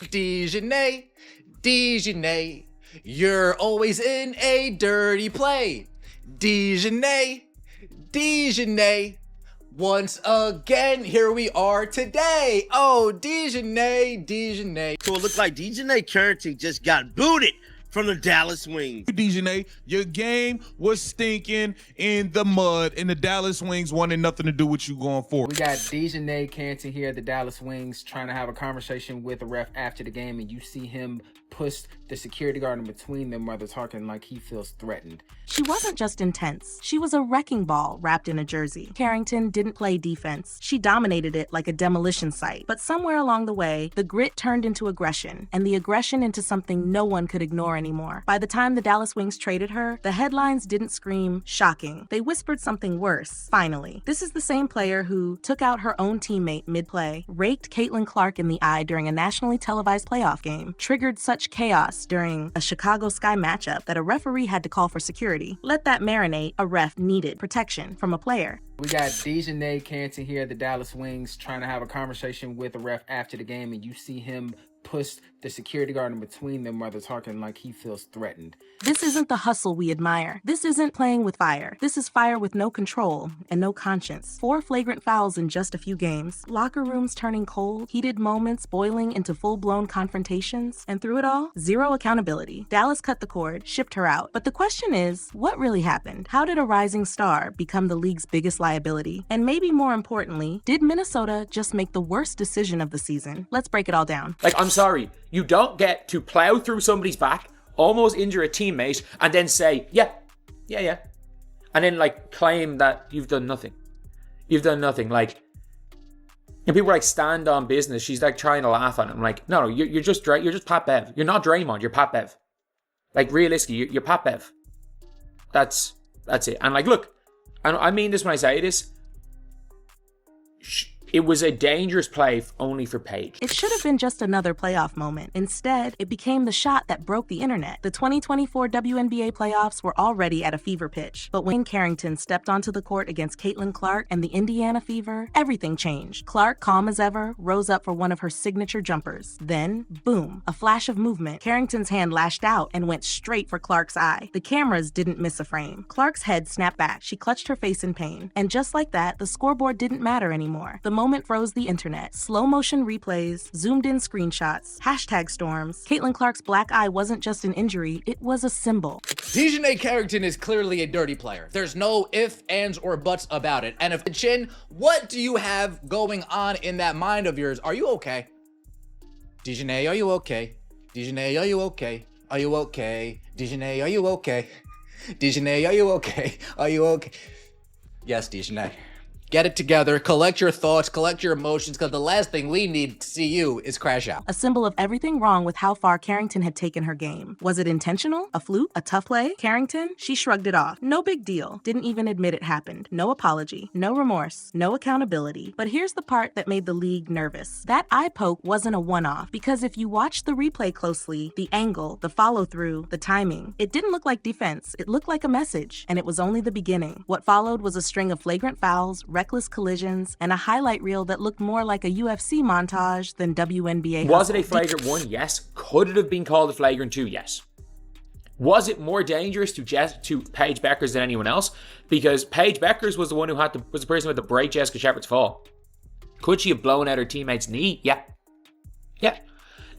DJane, DJane, you're always in a dirty play. DJane, DJane, once again, here we are today. Oh, DJane, DJane. So it looked like DJonai Carrington just got booted from the Dallas Wings. DJane, your game was stinking in the mud, and the Dallas Wings wanted nothing to do with you going forward. We got DJane Carrington here at the Dallas Wings trying to have a conversation with the ref after the game, and you see him push the security guard in between them while they're talking like he feels threatened. She wasn't just intense. She was a wrecking ball wrapped in a jersey. Carrington didn't play defense. She dominated it like a demolition site. But somewhere along the way, the grit turned into aggression, and the aggression into something no one could ignore anymore. By the time the Dallas Wings traded her, the headlines didn't scream shocking. They whispered something worse. Finally, this is the same player who took out her own teammate mid-play, raked Caitlin Clark in the eye during a nationally televised playoff game, triggered such chaos during a Chicago Sky matchup that a referee had to call for security. Let that marinate. A ref needed protection from a player. We got DJane Carrington here at the Dallas Wings trying to have a conversation with the ref after the game, and you see him push the security guard in between them while they're talking like he feels threatened. This isn't the hustle we admire. This isn't playing with fire. This is fire with no control and no conscience. 4 flagrant fouls in just a few games. Locker rooms turning cold. Heated moments boiling into full-blown confrontations. And through it all, zero accountability. Dallas cut the cord, shipped her out. But the question is, what really happened? How did a rising star become the league's biggest liability? And maybe more importantly, did Minnesota just make the worst decision of the season? Let's break it all down. Like, I'm sorry, you don't get to plow through somebody's back, almost injure a teammate, and then say, yeah. And then, like, claim that you've done nothing. You've done nothing. Like, and people are like, stand on business. She's like trying to laugh at him. I'm like, no, you're just Pat Bev. You're not Draymond, you're Pat Bev. Like, realistically, you're Pat Bev. That's it. And like, look, and I mean this when I say this, it was a dangerous play only for Paige. It should have been just another playoff moment. Instead, it became the shot that broke the internet. The 2024 WNBA playoffs were already at a fever pitch, but when Carrington stepped onto the court against Caitlin Clark and the Indiana Fever, everything changed. Clark, calm as ever, rose up for one of her signature jumpers. Then, boom, a flash of movement. Carrington's hand lashed out and went straight for Clark's eye. The cameras didn't miss a frame. Clark's head snapped back. She clutched her face in pain. And just like that, the scoreboard didn't matter anymore. The moment froze the internet. Slow motion replays, zoomed in screenshots, hashtag storms. Caitlin Clark's black eye wasn't just an injury, it was a symbol. DJane Carrington is clearly a dirty player. There's no ifs, ands, or buts about it. And if the chin, what do you have going on in that mind of yours? Are you okay? DJane, are you okay? DJane, are you okay? Are you okay? DJane, are you okay? DJane, are you okay? Are you okay? Yes, DJane. Get it together, collect your thoughts, collect your emotions, because the last thing we need to see you is crash out. A symbol of everything wrong with how far Carrington had taken her game. Was it intentional? A fluke? A tough play? Carrington? She shrugged it off. No big deal. Didn't even admit it happened. No apology. No remorse. No accountability. But here's the part that made the league nervous. That eye poke wasn't a one-off, because if you watch the replay closely, the angle, the follow-through, the timing, it didn't look like defense. It looked like a message, and it was only the beginning. What followed was a string of flagrant fouls, reckless collisions, and a highlight reel that looked more like a UFC montage than WNBA. Was it a flagrant 1? Yes. Could it have been called a flagrant 2? Yes. Was it more dangerous to Paige Bueckers than anyone else? Because Paige Bueckers was the one was the person who had to break Jessica Shepard's fall. Could she have blown out her teammate's knee? Yeah.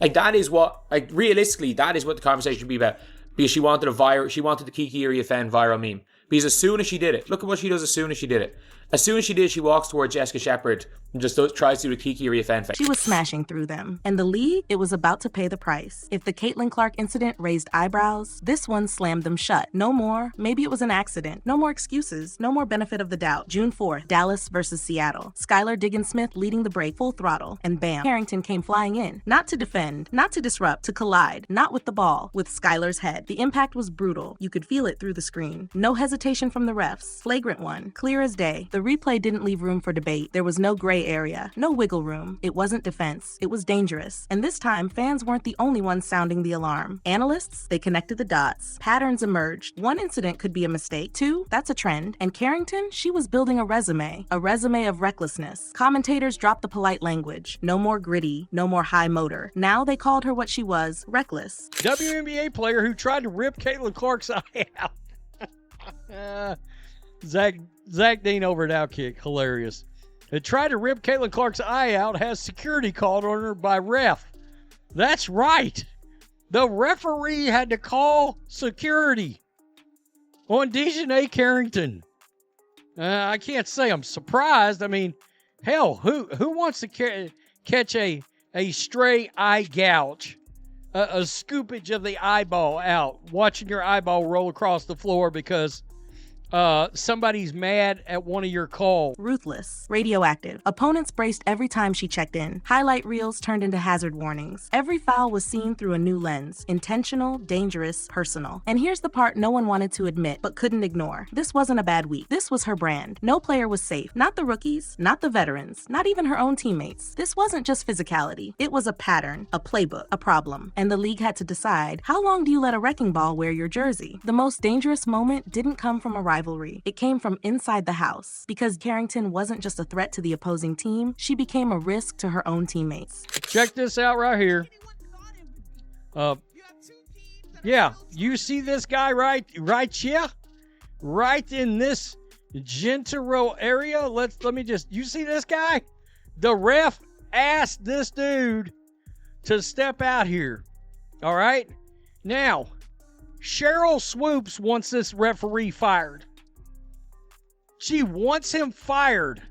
Like, that is what, like, realistically, that is what the conversation should be about. Because she wanted the Kiki Iriafen viral meme. Because as soon as she did it, look at what she does as soon as she did it. As soon as she did, she walks toward Jessica Shepard and just tries to do the Kiki Iriafen face. She was smashing through them. And the league, it was about to pay the price. If the Caitlin Clark incident raised eyebrows, this one slammed them shut. No more. Maybe it was an accident. No more excuses. No more benefit of the doubt. June 4th, Dallas versus Seattle. Skylar Diggins-Smith leading the break full throttle. And bam, Carrington came flying in. Not to defend, not to disrupt, to collide. Not with the ball, with Skylar's head. The impact was brutal. You could feel it through the screen. No hesitation from the refs. Flagrant one. Clear as day. The replay didn't leave room for debate. There was no gray area, no wiggle room. It wasn't defense. It was dangerous. And this time, fans weren't the only ones sounding the alarm. Analysts, they connected the dots. Patterns emerged. One incident could be a mistake. Two, that's a trend. And Carrington, she was building a resume of recklessness. Commentators dropped the polite language. No more gritty, no more high motor. Now they called her what she was, reckless. WNBA player who tried to rip Caitlin Clark's eye out. Zach Dean over at Outkick, hilarious. Who tried to rip Caitlin Clark's eye out has security called on her by ref. That's right. The referee had to call security on DJane Carrington. I can't say I'm surprised. I mean, hell, who wants to catch a stray eye gouge, a scoopage of the eyeball out, watching your eyeball roll across the floor because somebody's mad at one of your calls? Ruthless, radioactive. Opponents braced every time she checked in. Highlight reels turned into hazard warnings. Every foul was seen through a new lens. Intentional, dangerous, personal. And here's the part no one wanted to admit, but couldn't ignore. This wasn't a bad week. This was her brand. No player was safe. Not the rookies, not the veterans, not even her own teammates. This wasn't just physicality. It was a pattern, a playbook, a problem. And the league had to decide, how long do you let a wrecking ball wear your jersey? The most dangerous moment didn't come from a rivalry. It came from inside the house. Because Carrington wasn't just a threat to the opposing team, she became a risk to her own teammates. Check this out right here. Yeah, you see this guy right here? Right in this Gentile area? Let me just, you see this guy? The ref asked this dude to step out here. All right? Now, Cheryl Swoops wants this referee fired. She wants him fired.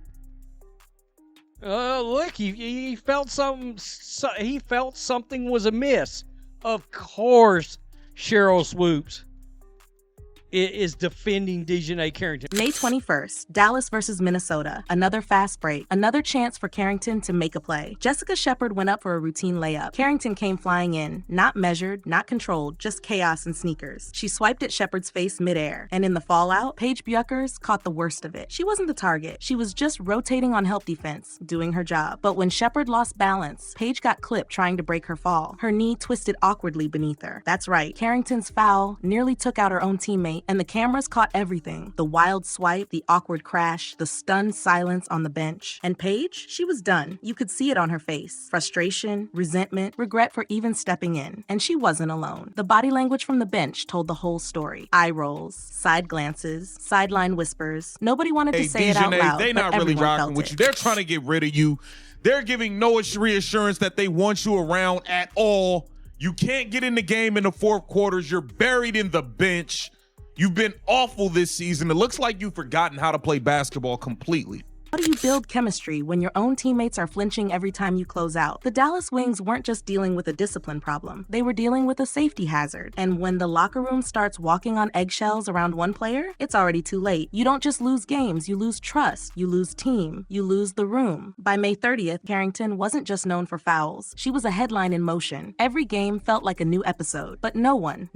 Look, he felt something. He felt something was amiss. Of course, Cheryl Swoops is defending DJane Carrington. May 21st, Dallas versus Minnesota. Another fast break. Another chance for Carrington to make a play. Jessica Shepard went up for a routine layup. Carrington came flying in. Not measured, not controlled, just chaos and sneakers. She swiped at Shepard's face midair. And in the fallout, Paige Bueckers caught the worst of it. She wasn't the target. She was just rotating on help defense, doing her job. But when Shepard lost balance, Paige got clipped trying to break her fall. Her knee twisted awkwardly beneath her. That's right. Carrington's foul nearly took out her own teammate, and the cameras caught everything. The wild swipe, the awkward crash, the stunned silence on the bench. And Paige, she was done. You could see it on her face. Frustration, resentment, regret for even stepping in. And she wasn't alone. The body language from the bench told the whole story. Eye rolls, side glances, sideline whispers. Nobody wanted to say it out loud, they but not really everyone rocking felt with it. you. They're trying to get rid of you. They're giving no reassurance that they want you around at all. You can't get in the game in the fourth quarters. You're buried in the bench. You've been awful this season. It looks like you've forgotten how to play basketball completely. How do you build chemistry when your own teammates are flinching every time you close out? The Dallas Wings weren't just dealing with a discipline problem. They were dealing with a safety hazard. And when the locker room starts walking on eggshells around one player, it's already too late. You don't just lose games, you lose trust, you lose team, you lose the room. By May 30th, Carrington wasn't just known for fouls. She was a headline in motion. Every game felt like a new episode. But no one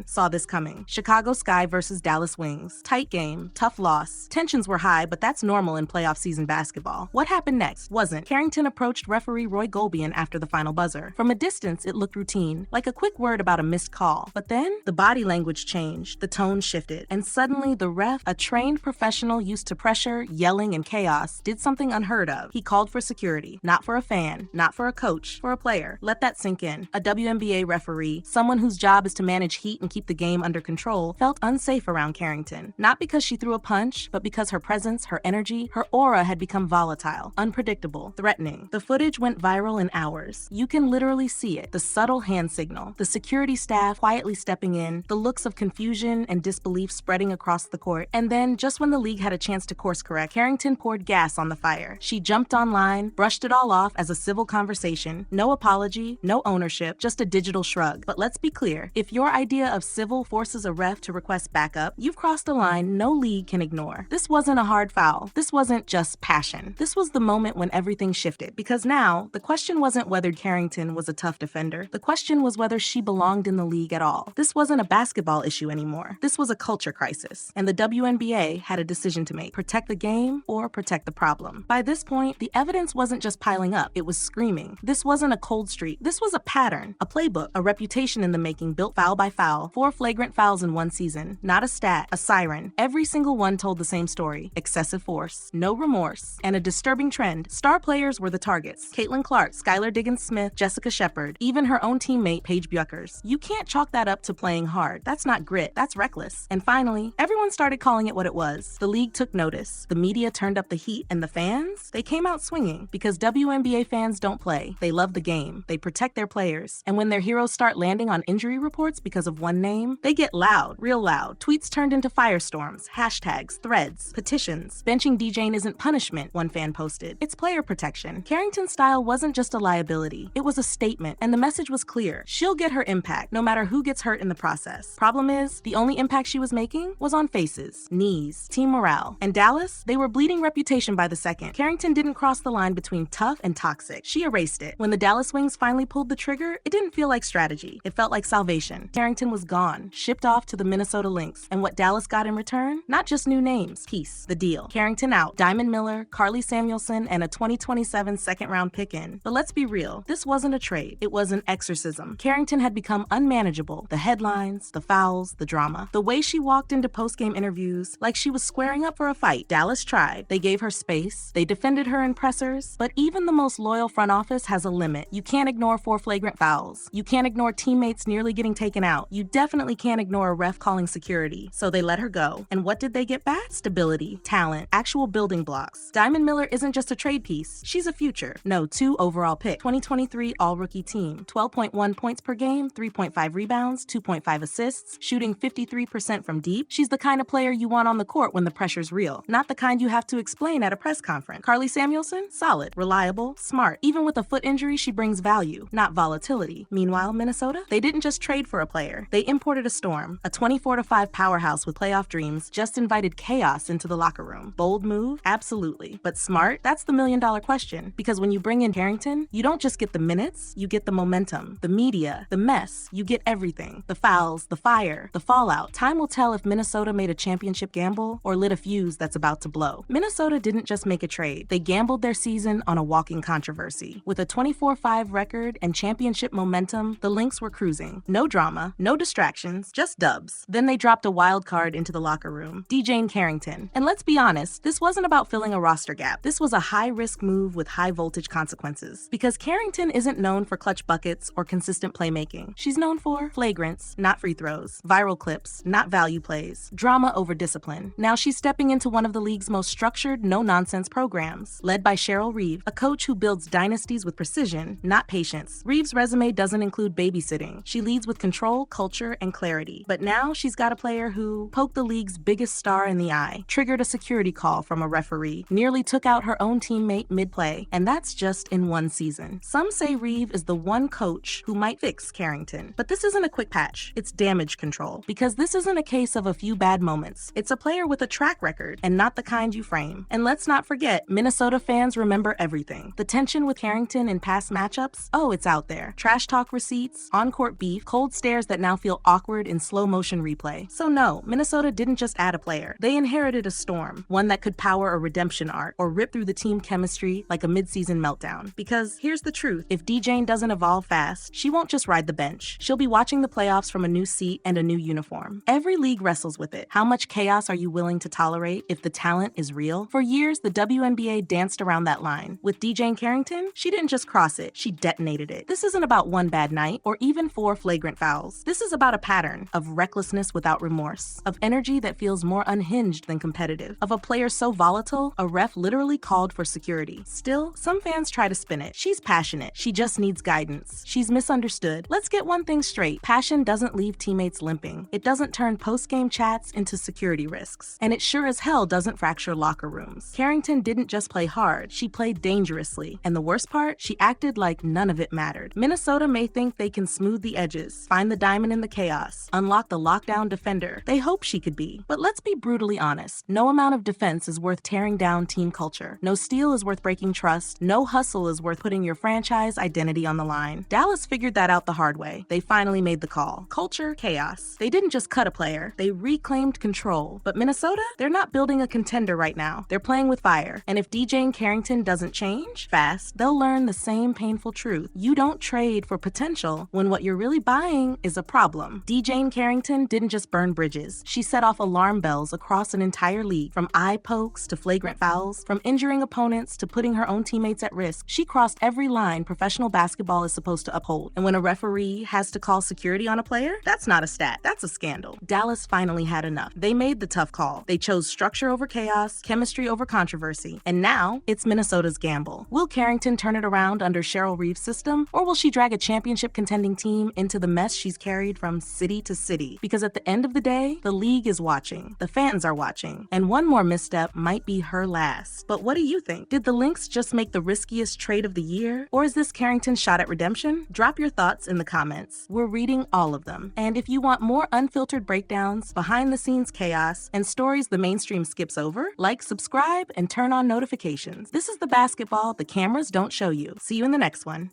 saw this coming. Chicago Sky versus Dallas Wings. Tight game, tough loss. Tensions were high, but that's normal in playoff season basketball. What happened next wasn't. Carrington approached referee Roy Golbian after the final buzzer. From a distance, it looked routine, like a quick word about a missed call. But then, the body language changed, the tone shifted, and suddenly the ref, a trained professional used to pressure, yelling, and chaos, did something unheard of. He called for security. Not for a fan, not for a coach, for a player. Let that sink in. A WNBA referee, someone whose job is to manage heat and keep the game under control, felt unsafe around Carrington. Not because she threw a punch, but because her presence, her energy, her aura had become volatile, unpredictable, threatening. The footage went viral in hours. You can literally see it. The subtle hand signal, the security staff quietly stepping in, the looks of confusion and disbelief spreading across the court. And then, just when the league had a chance to course correct, Carrington poured gas on the fire. She jumped online, brushed it all off as a civil conversation. No apology, no ownership, just a digital shrug. But let's be clear, if your idea of civil forces a ref to request backup, you've crossed a line no league can ignore. This wasn't a hard foul. This wasn't just just passion. This was the moment when everything shifted, because now the question wasn't whether Carrington was a tough defender. The question was whether she belonged in the league at all. This wasn't a basketball issue anymore. This was a culture crisis, and the WNBA had a decision to make: protect the game or protect the problem. By this point, the evidence wasn't just piling up, it was screaming. This wasn't a cold streak. This was a pattern, a playbook, a reputation in the making built foul by foul. 4 flagrant fouls in one season. Not a stat, a siren. Every single one told the same story: excessive force, no remorse, and a disturbing trend. Star players were the targets: Caitlin Clark, Skylar Diggins-Smith, Jessica Shepard, even her own teammate Paige Bueckers. You can't chalk that up to playing hard. That's not grit, that's reckless. And finally, everyone started calling it what it was. The league took notice. The media turned up the heat, and the fans? They came out swinging, because WNBA fans don't play. They love the game. They protect their players. And when their heroes start landing on injury reports because of one name, they get loud, real loud. Tweets turned into firestorms, hashtags, threads, petitions. Benching DJane isn't punishment, one fan posted. It's player protection. Carrington's style wasn't just a liability. It was a statement, and the message was clear. She'll get her impact, no matter who gets hurt in the process. Problem is, the only impact she was making was on faces, knees, team morale. And Dallas, they were bleeding reputation by the second. Carrington didn't cross the line between tough and toxic. She erased it. When the Dallas Wings finally pulled the trigger, it didn't feel like strategy. It felt like salvation. Carrington was gone, shipped off to the Minnesota Lynx. And what Dallas got in return? Not just new names. Peace. The deal. Carrington out. Diamond Miller, Carly Samuelson, and a 2027 second-round pick in. But let's be real. This wasn't a trade. It was an exorcism. Carrington had become unmanageable. The headlines, the fouls, the drama. The way she walked into post-game interviews like she was squaring up for a fight. Dallas tried. They gave her space. They defended her in pressers. But even the most loyal front office has a limit. You can't ignore 4 flagrant fouls. You can't ignore teammates nearly getting taken out. You definitely can't ignore a ref calling security. So they let her go. And what did they get back? Stability, talent, actual building blocks. Diamond Miller isn't just a trade piece. She's a future. No, 2 overall pick. 2023 all-rookie team. 12.1 points per game, 3.5 rebounds, 2.5 assists, shooting 53% from deep. She's the kind of player you want on the court when the pressure's real, not the kind you have to explain at a press conference. Carly Samuelson? Solid, reliable, smart. Even with a foot injury, she brings value, not volatility. Meanwhile, Minnesota? They didn't just trade for a player. They imported a storm. A 24-5 powerhouse with playoff dreams just invited chaos into the locker room. Bold move? Absolutely. But smart? That's the million-dollar question. Because when you bring in Carrington, you don't just get the minutes, you get the momentum, the media, the mess. You get everything. The fouls, the fire, the fallout. Time will tell if Minnesota made a championship gamble or lit a fuse that's about to blow. Minnesota didn't just make a trade. They gambled their season on a walking controversy. With a 24-5 record and championship momentum, the Lynx were cruising. No drama, no distractions, just dubs. Then they dropped a wild card into the locker room. DJane Carrington. And let's be honest, this wasn't about filling a roster gap. This was a high-risk move with high-voltage consequences. Because Carrington isn't known for clutch buckets or consistent playmaking. She's known for flagrants, not free throws, viral clips, not value plays, drama over discipline. Now she's stepping into one of the league's most structured, no-nonsense programs, led by Cheryl Reeve, a coach who builds dynasties with precision, not patience. Reeve's resume doesn't include babysitting. She leads with control, culture, and clarity. But now she's got a player who poked the league's biggest star in the eye, triggered a security call from a referee, nearly took out her own teammate mid-play, and that's just in one season. Some say Reeve is the one coach who might fix Carrington. But this isn't a quick patch. It's damage control. Because this isn't a case of a few bad moments. It's a player with a track record, and not the kind you frame. And let's not forget, Minnesota fans remember everything. The tension with Carrington in past matchups? Oh, it's out there. Trash talk receipts, on-court beef, cold stares that now feel awkward in slow-motion replay. So no, Minnesota didn't just add a player. They inherited a storm, one that could power a redemption arc or rip through the team chemistry like a mid-season meltdown. Because here's the truth, if DJane doesn't evolve fast, she won't just ride the bench. She'll be watching the playoffs from a new seat and a new uniform. Every league wrestles with it. How much chaos are you willing to tolerate if the talent is real? For years, the WNBA danced around that line. With DJane Carrington, she didn't just cross it, she detonated it. This isn't about one bad night or even 4 flagrant fouls. This is about a pattern of recklessness without remorse, of energy that feels more unhinged than competitive, of a player so volatile, a ref literally called for security. Still, some fans try to spin it. She's passionate. She just needs guidance. She's misunderstood. Let's get one thing straight. Passion doesn't leave teammates limping. It doesn't turn post-game chats into security risks. And it sure as hell doesn't fracture locker rooms. Carrington didn't just play hard. She played dangerously. And the worst part, she acted like none of it mattered. Minnesota may think they can smooth the edges, find the diamond in the chaos, unlock the lockdown defender. They hope she could be. But let's be brutally honest. No amount of defense is worth tearing tearing down team culture. No steal is worth breaking trust. No hustle is worth putting your franchise identity on the line. Dallas figured that out the hard way. They finally made the call. Culture, chaos. They didn't just cut a player, they reclaimed control. But Minnesota, they're not building a contender right now. They're playing with fire. And if DJane Carrington doesn't change fast, they'll learn the same painful truth. You don't trade for potential when what you're really buying is a problem. DJane Carrington didn't just burn bridges. She set off alarm bells across an entire league, from eye pokes to flagrant fouls, from injuring opponents to putting her own teammates at risk. She crossed every line professional basketball is supposed to uphold. And when a referee has to call security on a player, that's not a stat, that's a scandal. Dallas finally had enough. They made the tough call. They chose structure over chaos, chemistry over controversy, and now it's Minnesota's gamble. Will Carrington turn it around under Cheryl Reeve's system, or will she drag a championship contending team into the mess she's carried from city to city? Because at the end of the day, the league is watching, the fans are watching, and one more misstep might be her last. But what do you think? Did the Lynx just make the riskiest trade of the year, or is this Carrington's shot at redemption? Drop your thoughts in the comments. We're reading all of them. And if you want more unfiltered breakdowns, behind-the-scenes chaos, and stories the mainstream skips over, like, subscribe, and turn on notifications. This is the basketball the cameras don't show you. See you in the next one.